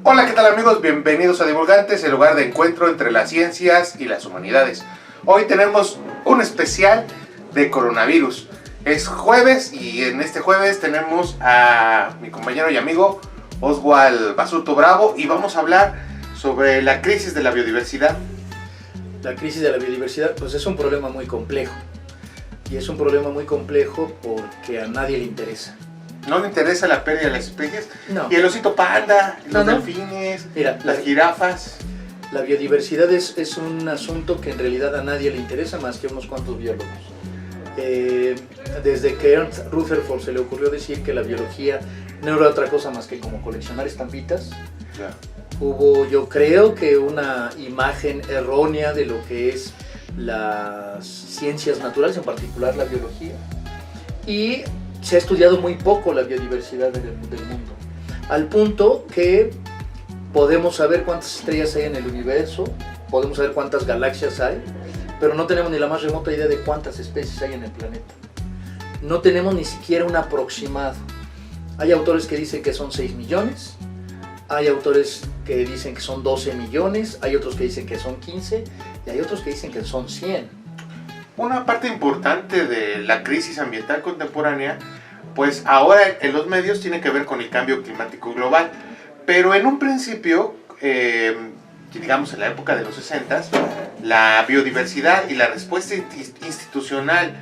Hola, ¿qué tal amigos? Bienvenidos a Divulgantes, el lugar de encuentro entre las ciencias y las humanidades. Hoy tenemos un especial de coronavirus. Es jueves y en este jueves tenemos a mi compañero y amigo Oswald Basurto Bravo y vamos a hablar sobre la crisis de la biodiversidad. La crisis de la biodiversidad pues es un problema muy complejo. Y es un problema muy complejo porque a nadie le interesa. ¿No le interesa la pérdida de las especies? No. Y el osito panda, los No. delfines, Mira, las jirafas. La biodiversidad es un asunto que en realidad a nadie le interesa más que a unos cuantos biólogos. Desde que Ernst Rutherford se le ocurrió decir que la biología no era otra cosa más que como coleccionar estampitas, Ya. hubo, yo creo que una imagen errónea de lo que es las ciencias naturales, en particular la biología, y se ha estudiado muy poco la biodiversidad del mundo, al punto que podemos saber cuántas estrellas hay en el universo, podemos saber cuántas galaxias hay, pero no tenemos ni la más remota idea de cuántas especies hay en el planeta. No tenemos ni siquiera un aproximado. Hay autores que dicen que son 6 millones, hay autores que dicen que son 12 millones, hay otros que dicen que son 15 y hay otros que dicen que son 100. Una parte importante de la crisis ambiental contemporánea, pues ahora en los medios tiene que ver con el cambio climático global, pero en un principio, digamos en la época de los 60, la biodiversidad y la respuesta institucional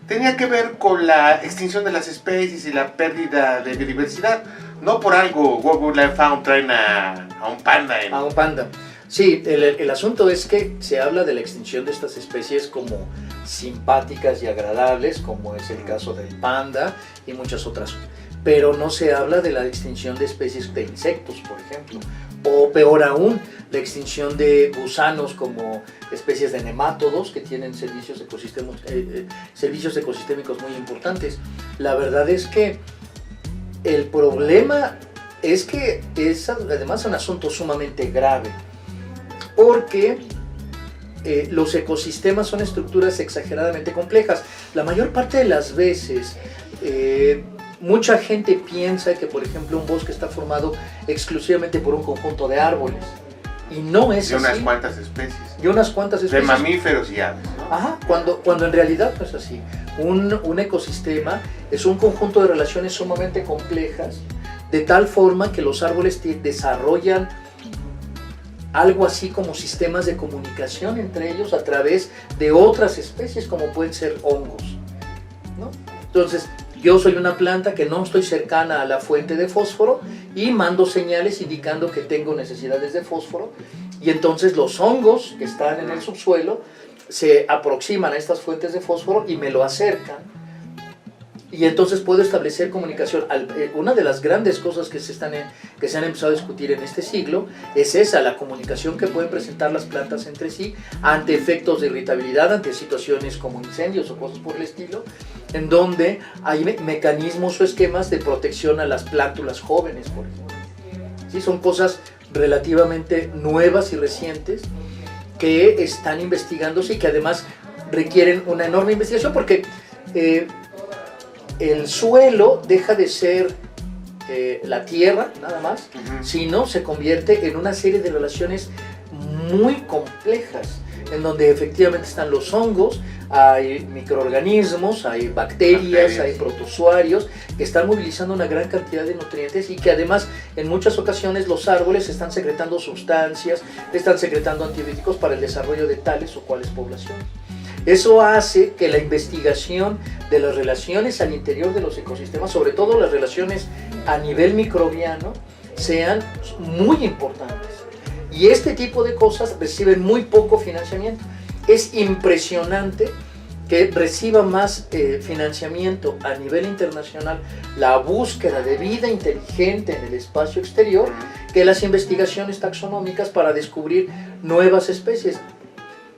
tenía que ver con la extinción de las especies y la pérdida de biodiversidad. No por algo World Wildlife Fund traen a un panda. A un panda. Sí, el asunto es que se habla de la extinción de estas especies como simpáticas y agradables, como es el caso del panda y muchas otras, pero no se habla de la extinción de especies de insectos, por ejemplo, o peor aún, la extinción de gusanos como especies de nemátodos que tienen servicios ecosistémicos muy importantes. La verdad es que el problema es que es además un asunto sumamente grave, porque los ecosistemas son estructuras exageradamente complejas. La mayor parte de las veces, mucha gente piensa que, por ejemplo, un bosque está formado exclusivamente por un conjunto de árboles, y no es así. De unas cuantas especies. Y unas cuantas especies. De mamíferos y aves, ¿no? Ajá, cuando en realidad no es así. Un ecosistema es un conjunto de relaciones sumamente complejas, de tal forma que los árboles desarrollan algo así como sistemas de comunicación entre ellos a través de otras especies, como pueden ser hongos, ¿no? Entonces, yo soy una planta que no estoy cercana a la fuente de fósforo y mando señales indicando que tengo necesidades de fósforo, y entonces los hongos que están en el subsuelo se aproximan a estas fuentes de fósforo y me lo acercan, y entonces puedo establecer comunicación. Una de las grandes cosas que se han empezado a discutir en este siglo es esa, la comunicación que pueden presentar las plantas entre sí ante efectos de irritabilidad, ante situaciones como incendios o cosas por el estilo, en donde hay mecanismos o esquemas de protección a las plántulas jóvenes, por ejemplo. ¿Sí? Son cosas relativamente nuevas y recientes que están investigándose y que además requieren una enorme investigación, porque el suelo deja de ser la tierra nada más, sino se convierte en una serie de relaciones muy complejas, en donde efectivamente están los hongos, hay microorganismos, hay bacterias, hay protozoarios que están movilizando una gran cantidad de nutrientes, y que además en muchas ocasiones los árboles están secretando sustancias, están secretando antibióticos para el desarrollo de tales o cuales poblaciones. Eso hace que la investigación de las relaciones al interior de los ecosistemas, sobre todo las relaciones a nivel microbiano, sean muy importantes. Y este tipo de cosas reciben muy poco financiamiento. Es impresionante que reciba más financiamiento a nivel internacional la búsqueda de vida inteligente en el espacio exterior que las investigaciones taxonómicas para descubrir nuevas especies.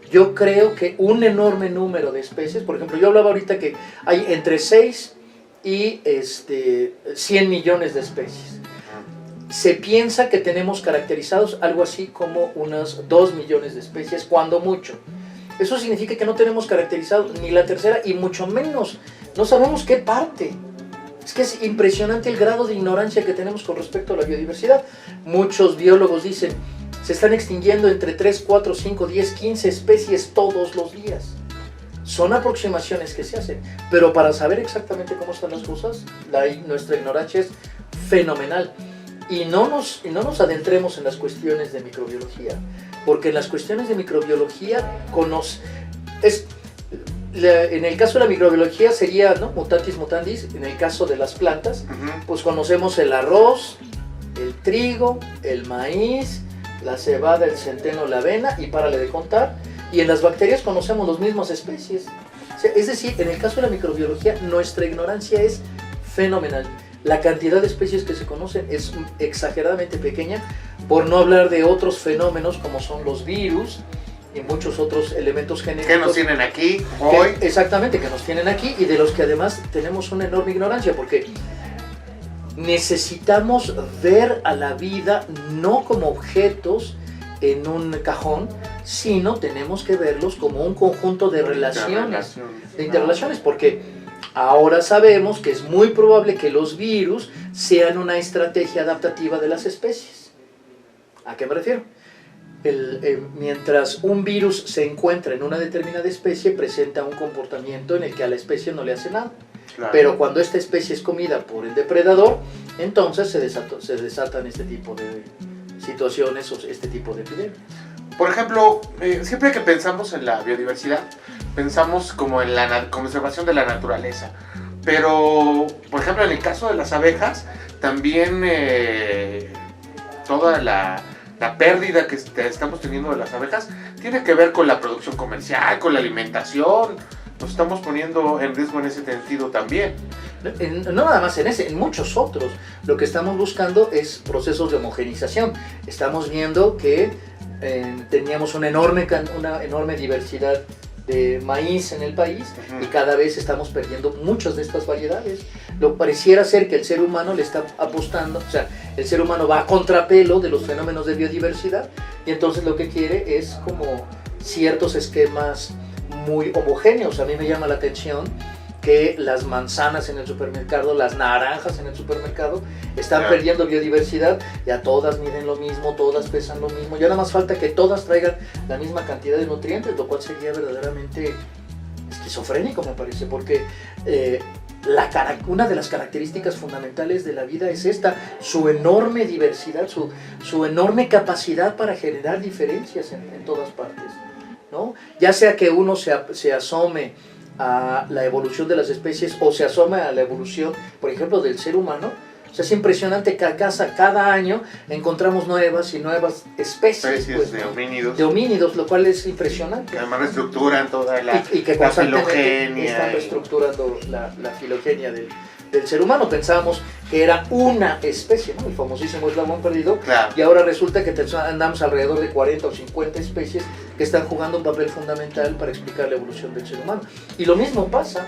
Yo creo que un enorme número de especies, por ejemplo, yo hablaba ahorita que hay entre 6 y 100 millones de especies. Se piensa que tenemos caracterizados algo así como unas 2 millones de especies, cuando mucho. Eso significa que no tenemos caracterizado ni la tercera, y mucho menos no sabemos qué parte Es que es impresionante el grado de ignorancia que tenemos con respecto a la biodiversidad. Muchos biólogos dicen, se están extinguiendo entre 3, 4, 5, 10, 15 especies todos los días. Son aproximaciones que se hacen, pero para saber exactamente cómo están las cosas, nuestra ignorancia es fenomenal. Y no nos adentremos en las cuestiones de microbiología, porque en las cuestiones de microbiología en el caso de la microbiología sería, ¿no?, mutatis mutandis. En el caso de las plantas, pues conocemos el arroz, el trigo, el maíz, la cebada, el centeno, la avena, y párale de contar. Y en las bacterias conocemos las mismas especies. O sea, es decir, en el caso de la microbiología, nuestra ignorancia es fenomenal. La cantidad de especies que se conocen es exageradamente pequeña, por no hablar de otros fenómenos como son los virus y muchos otros elementos genéticos. Que nos tienen aquí hoy. Exactamente, que nos tienen aquí y de los que además tenemos una enorme ignorancia, porque necesitamos ver a la vida no como objetos en un cajón, sino tenemos que verlos como un conjunto de relaciones, de interrelaciones, porque ahora sabemos que es muy probable que los virus sean una estrategia adaptativa de las especies. ¿A qué me refiero? Mientras un virus se encuentra en una determinada especie, presenta un comportamiento en el que a la especie no le hace nada. Claro. Pero cuando esta especie es comida por el depredador, entonces se desatan este tipo de situaciones o este tipo de epidemias. Por ejemplo, siempre que pensamos en la biodiversidad, pensamos como en la conservación de la naturaleza. Pero, por ejemplo, en el caso de las abejas, también toda la pérdida que estamos teniendo de las abejas tiene que ver con la producción comercial, con la alimentación. Nos estamos poniendo en riesgo en ese sentido también. No nada más en ese, en muchos otros. Lo que estamos buscando es procesos de homogenización. Estamos viendo que teníamos una enorme diversidad de maíz en el país, y cada vez estamos perdiendo muchas de estas variedades. Pareciera ser que el ser humano le está apostando, o sea, el ser humano va a contrapelo de los fenómenos de biodiversidad, y entonces lo que quiere es como ciertos esquemas muy homogéneos. A mí me llama la atención que las manzanas en el supermercado, las naranjas en el supermercado están perdiendo biodiversidad. Ya todas miden lo mismo, todas pesan lo mismo, ya nada más falta que todas traigan la misma cantidad de nutrientes, lo cual sería verdaderamente esquizofrénico, me parece, porque una de las características fundamentales de la vida es esta, su enorme diversidad, su enorme capacidad para generar diferencias en todas partes, ¿no? Ya sea que uno se asome a la evolución de las especies o se asome a la evolución, por ejemplo, del ser humano. O sea, es impresionante que cada año encontramos nuevas y nuevas especies pues, de homínidos. De homínidos, lo cual es impresionante. Que además reestructuran toda la filogenia. Están reestructurando la filogenia del ser humano. Pensábamos que era una especie, ¿no?, el famosísimo eslabón perdido, claro. Y ahora resulta que andamos alrededor de 40 o 50 especies que están jugando un papel fundamental para explicar la evolución del ser humano. Y lo mismo pasa,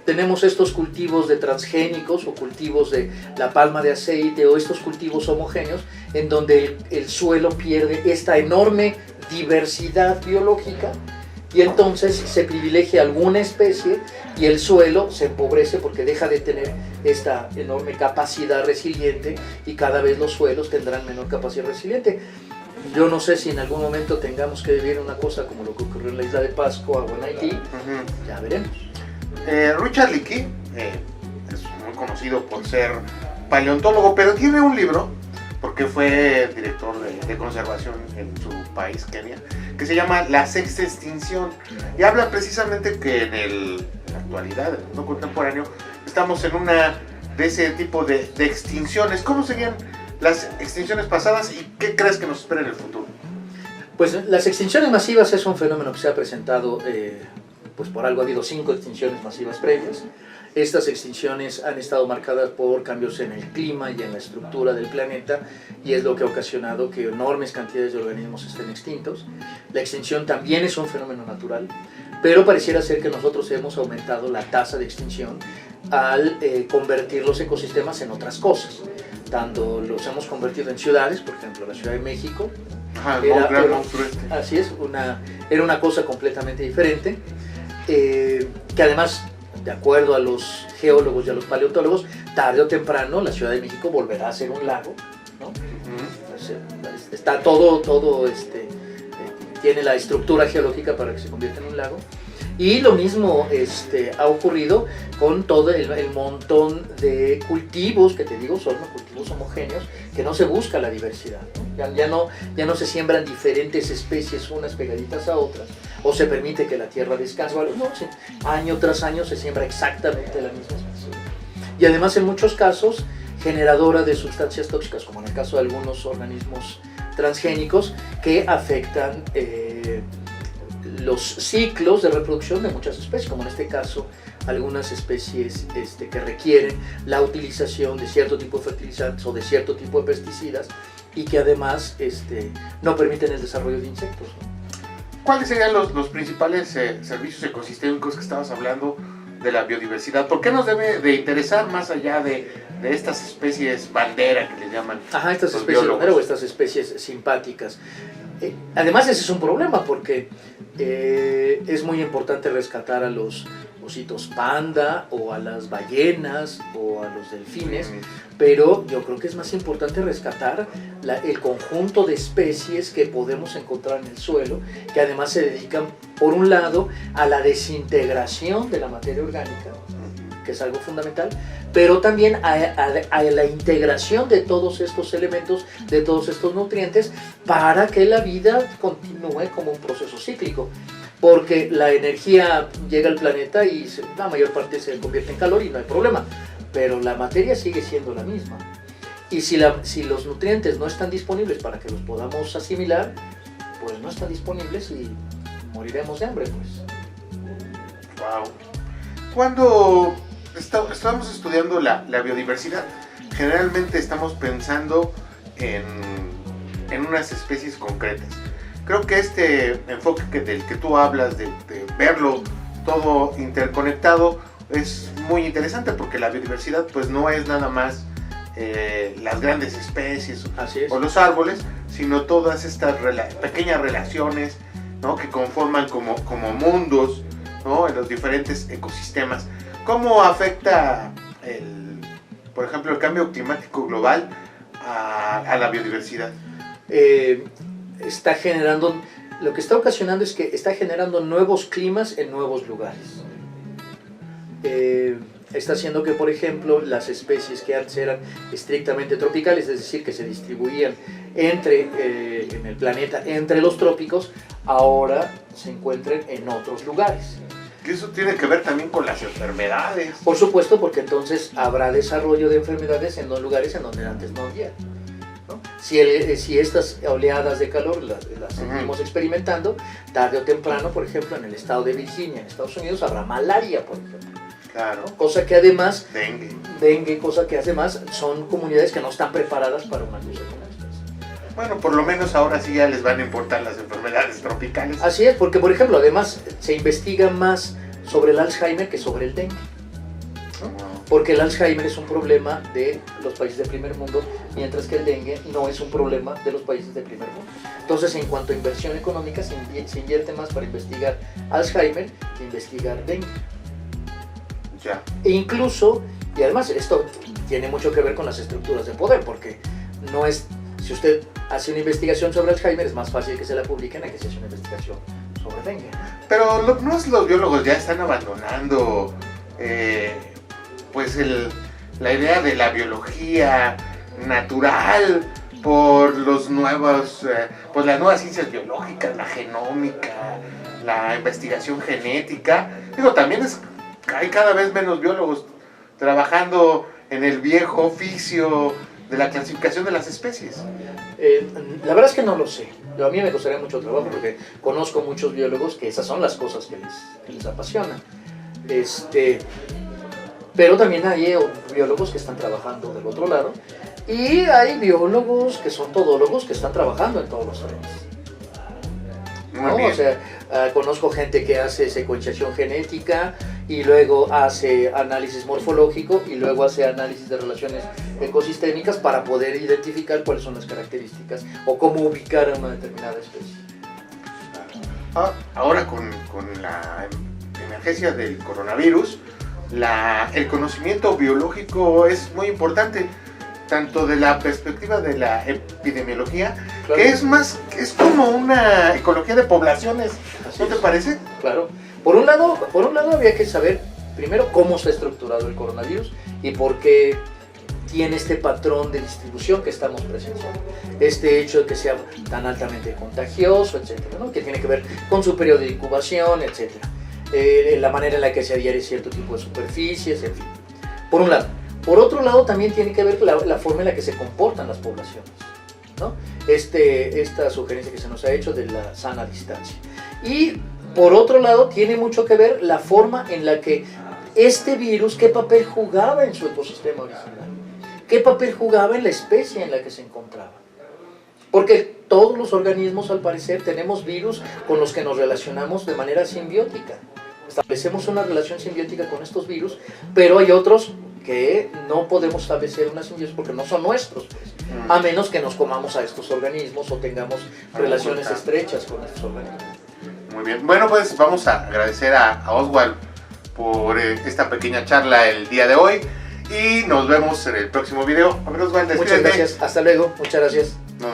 tenemos estos cultivos de transgénicos o cultivos de la palma de aceite o estos cultivos homogéneos en donde el suelo pierde esta enorme diversidad biológica, y entonces se privilegia alguna especie y el suelo se empobrece porque deja de tener esta enorme capacidad resiliente, y cada vez los suelos tendrán menor capacidad resiliente. Yo no sé si en algún momento tengamos que vivir una cosa como lo que ocurrió en la isla de Pascua o en Haití, ya veremos. Richard Leakey es muy conocido por ser paleontólogo, pero tiene un libro, porque fue director de conservación en su país, Kenia, que se llama La Sexta Extinción, y habla precisamente que en la actualidad, en el mundo contemporáneo, estamos en una de ese tipo de extinciones. ¿Cómo serían las extinciones pasadas y qué crees que nos espera en el futuro? Pues las extinciones masivas es un fenómeno que se ha presentado, pues por algo ha habido 5 extinciones masivas previas. Estas extinciones han estado marcadas por cambios en el clima y en la estructura del planeta, y es lo que ha ocasionado que enormes cantidades de organismos estén extintos. La extinción también es un fenómeno natural, pero pareciera ser que nosotros hemos aumentado la tasa de extinción al convertir los ecosistemas en otras cosas. Tanto los hemos convertido en ciudades, por ejemplo la Ciudad de México, era una cosa completamente diferente, que además de acuerdo a los geólogos y a los paleontólogos, tarde o temprano la Ciudad de México volverá a ser un lago, ¿no? Está todo tiene la estructura geológica para que se convierta en un lago. Y lo mismo ha ocurrido con todo el montón de cultivos, que te digo, son cultivos homogéneos, que no se busca la diversidad, ¿no? Ya no se siembran diferentes especies unas pegaditas a otras, o se permite que la tierra descanse, no, año tras año se siembra exactamente la misma especie. Y además en muchos casos generadora de sustancias tóxicas, como en el caso de algunos organismos transgénicos que afectan los ciclos de reproducción de muchas especies, como en este caso algunas especies que requieren la utilización de cierto tipo de fertilizantes o de cierto tipo de pesticidas y que además no permiten el desarrollo de insectos, ¿no? ¿Cuáles serían los principales servicios ecosistémicos que estabas hablando de la biodiversidad? ¿Por qué nos debe de interesar más allá de estas especies bandera que le llaman? Ajá, estas especies bandera o estas especies simpáticas. Además ese es un problema porque es muy importante rescatar a los ositos panda o a las ballenas o a los delfines, pero yo creo que es más importante rescatar el conjunto de especies que podemos encontrar en el suelo, que además se dedican, por un lado, a la desintegración de la materia orgánica, que es algo fundamental, pero también a la integración de todos estos elementos, de todos estos nutrientes, para que la vida continúe como un proceso cíclico. Porque la energía llega al planeta y la mayor parte se convierte en calor y no hay problema, pero la materia sigue siendo la misma. Y si los nutrientes no están disponibles para que los podamos asimilar, pues no están disponibles y moriremos de hambre, pues. Wow. Cuando estamos estudiando la biodiversidad, generalmente estamos pensando en unas especies concretas. Creo que este enfoque del que tú hablas, de verlo todo interconectado, es muy interesante porque la biodiversidad pues no es nada más las grandes especies o los árboles, sino todas estas pequeñas relaciones, ¿no?, que conforman como mundos, ¿no?, en los diferentes ecosistemas. ¿Cómo afecta, por ejemplo, el cambio climático global a la biodiversidad? Lo que está ocasionando es que está generando nuevos climas en nuevos lugares. Está haciendo que, por ejemplo, las especies que antes eran estrictamente tropicales, es decir, que se distribuían en el planeta entre los trópicos, ahora se encuentren en otros lugares. ¿Y eso tiene que ver también con las enfermedades? Por supuesto, porque entonces habrá desarrollo de enfermedades en los lugares en donde antes no había, ¿no? Si estas oleadas de calor las seguimos experimentando, tarde o temprano, por ejemplo, en el estado de Virginia, en Estados Unidos, habrá malaria, por ejemplo. Claro. ¿No? Cosa que además, dengue, cosa que además son comunidades que no están preparadas para una cosa como esta. Bueno, por lo menos ahora sí ya les van a importar las enfermedades tropicales. Así es, porque por ejemplo, además se investiga más sobre el Alzheimer que sobre el dengue. Porque el Alzheimer es un problema de los países de primer mundo, mientras que el dengue no es un problema de los países de primer mundo. Entonces, en cuanto a inversión económica, se invierte más para investigar Alzheimer que investigar dengue. Ya. E incluso, y además esto tiene mucho que ver con las estructuras de poder, porque no es, si usted hace una investigación sobre Alzheimer, es más fácil que se la publiquen a que se hace una investigación sobre dengue. Pero los biólogos ya están abandonando pues la idea de la biología natural por las nuevas ciencias biológicas, la genómica, la investigación genética. Digo, también hay cada vez menos biólogos trabajando en el viejo oficio de la clasificación de las especies. La verdad es que no lo sé. A mí me costaría mucho trabajo porque conozco muchos biólogos que esas son las cosas que les apasionan. Pero también hay biólogos que están trabajando del otro lado y hay biólogos que son todólogos que están trabajando en todos los frentes. ¿No? O sea, conozco gente que hace secuenciación genética y luego hace análisis morfológico y luego hace análisis de relaciones ecosistémicas para poder identificar cuáles son las características o cómo ubicar a una determinada especie. Ahora con la emergencia del coronavirus, el conocimiento biológico es muy importante, tanto de la perspectiva de la epidemiología, Claro. que es como una ecología de poblaciones, Así ¿no te es. parece? Claro. Por un lado había que saber primero cómo está estructurado el coronavirus y por qué tiene este patrón de distribución que estamos presenciando. Este hecho de que sea tan altamente contagioso, etcétera, ¿no? Que tiene que ver con su periodo de incubación, etcétera. La manera en la que se adhiere cierto tipo de superficies, en fin. Por un lado. Por otro lado, también tiene que ver la forma en la que se comportan las poblaciones, ¿no? Esta sugerencia que se nos ha hecho de la sana distancia. Y por otro lado, tiene mucho que ver la forma en la que este virus, qué papel jugaba en su ecosistema original, qué papel jugaba en la especie en la que se encontraba. Porque todos los organismos, al parecer, tenemos virus con los que nos relacionamos de manera simbiótica. Establecemos una relación simbiótica con estos virus, pero hay otros que no podemos establecer una simbiosis porque no son nuestros, pues, a menos que nos comamos a estos organismos o tengamos relaciones estrechas con estos organismos. Muy bien. Bueno, pues vamos a agradecer a Oswald por esta pequeña charla el día de hoy y nos vemos en el próximo video. A ver, Oswald, Muchas despídete. gracias, hasta luego, muchas gracias. No.